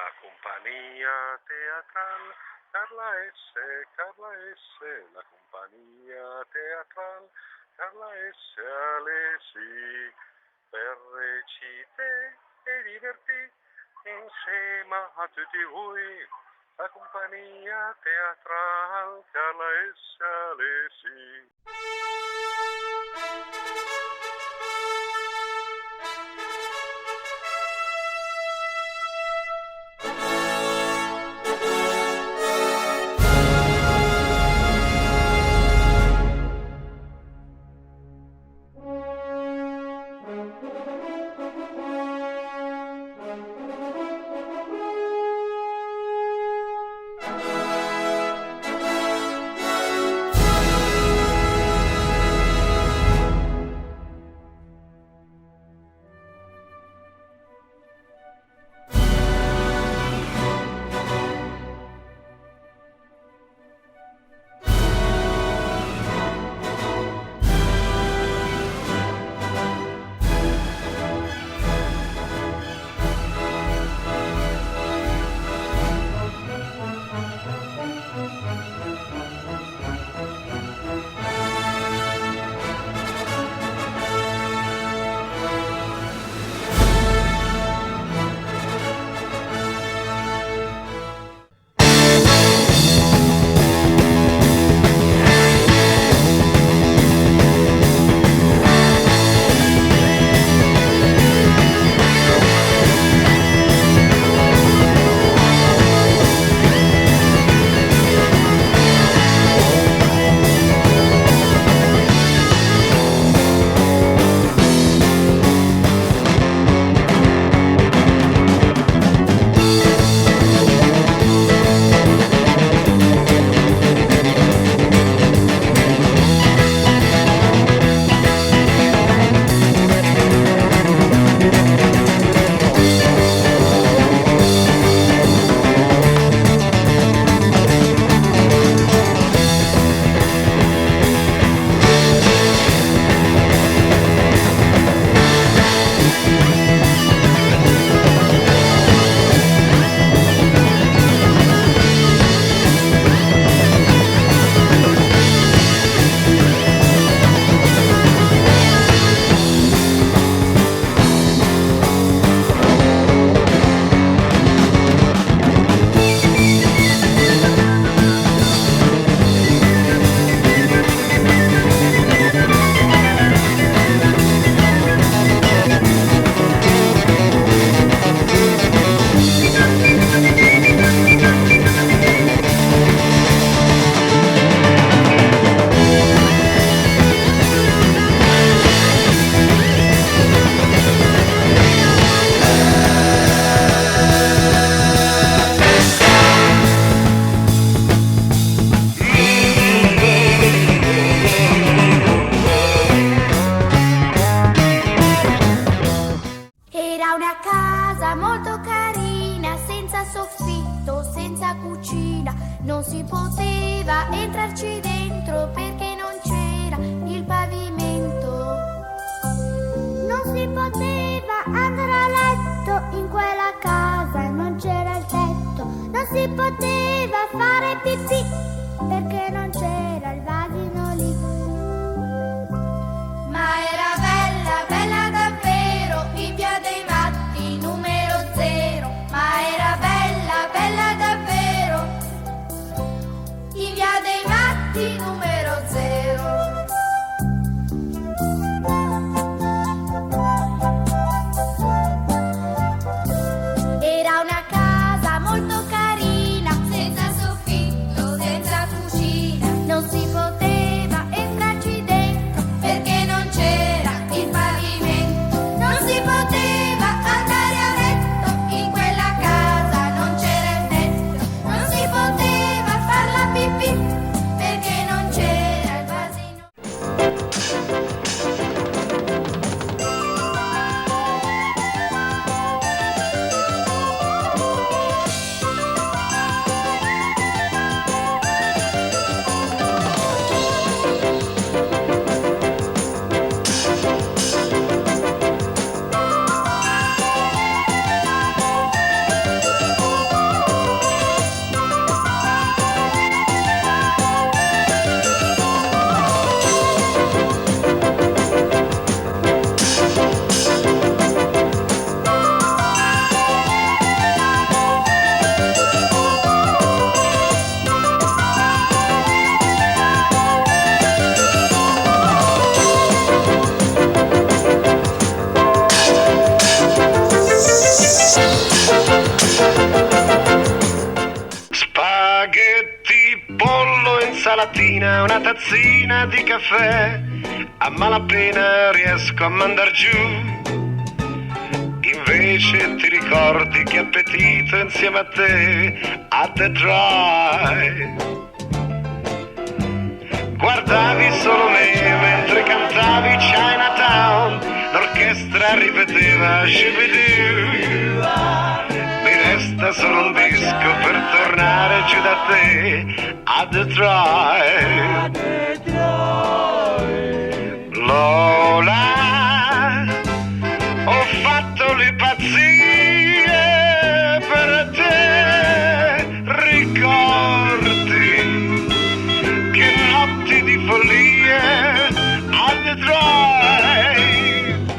La compagnia teatral Carla S, la compagnia teatral Carla S. Alesi, per recite e divertì insieme a tutti voi, la compagnia teatral Carla S. Alesi. Una casa molto carina, senza soffitto, senza cucina, non si poteva entrarci dentro perché non c'era il pavimento. Non si poteva andare a letto in quella casa, non c'era il tetto. Non si poteva fare pipì perché non c'era il vasino lì. Ma era bella, bella davvero, in via dei Matti numero 0. Ma era bella, bella davvero, in via dei Matti Spaghetti, pollo, insalatina, una tazzina di caffè, a malapena riesco a mandar giù. Invece ti ricordi che appetito insieme a te a Detroit. Guardavi solo me mentre cantavi Chinatown, l'orchestra ripeteva Shibidoo. Mi resta solo un disco per tornare giù da te a Detroit. Lola, ho fatto le pazzie per te, ricordi che notti di follie a Detroit.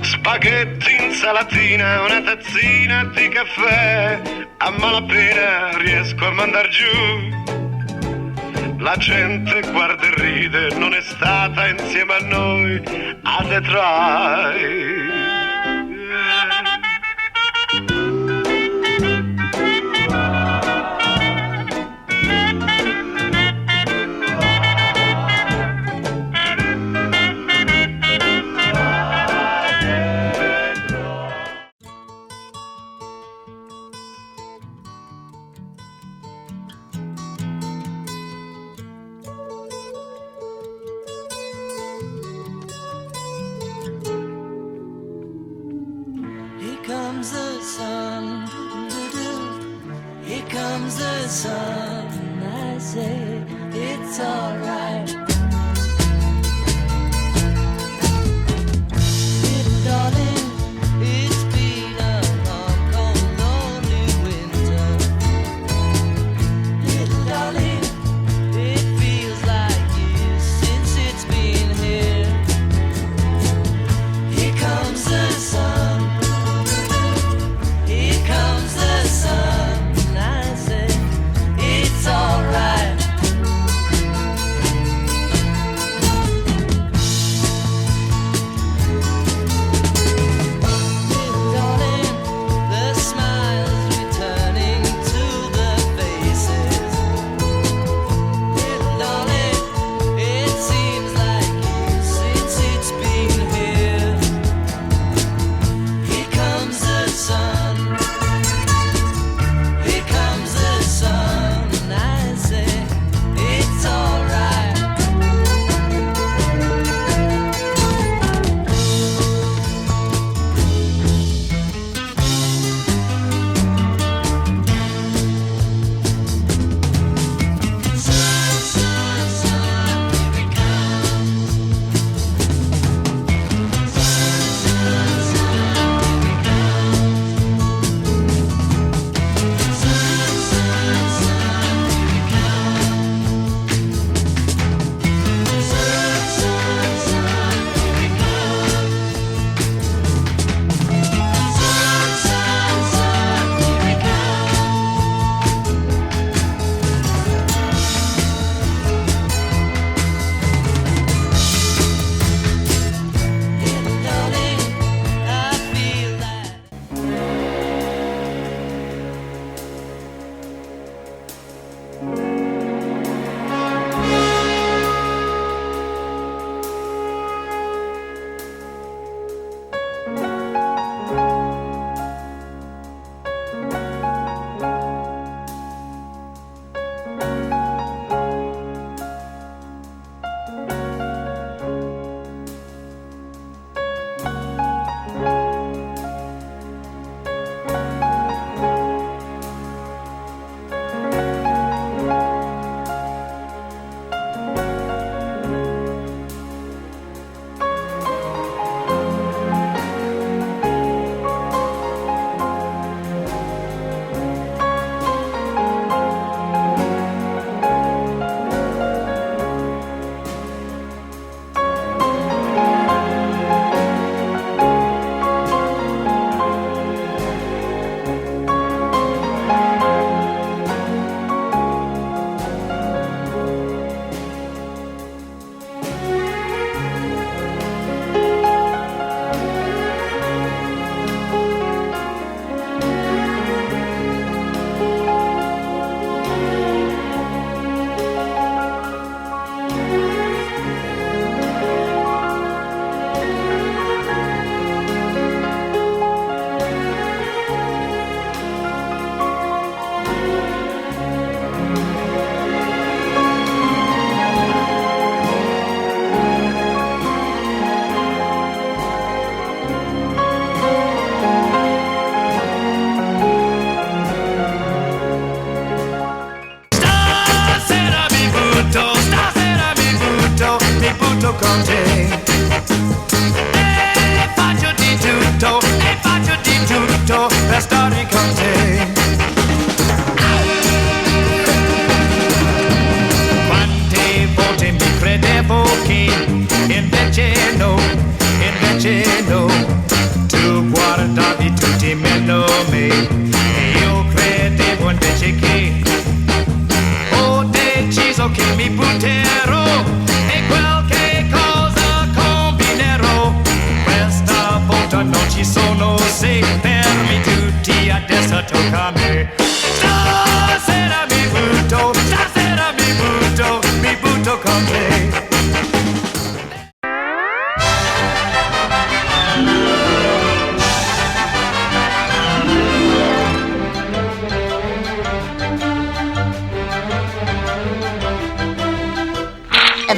Spaghetti, insalatina, una tazzina di caffè, a malapena riesco a mandar giù. La gente guarda e ride, non è stata insieme a noi a Detroit.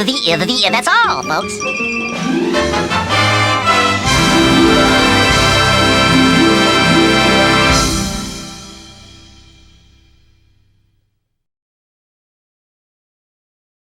The, that's all, folks.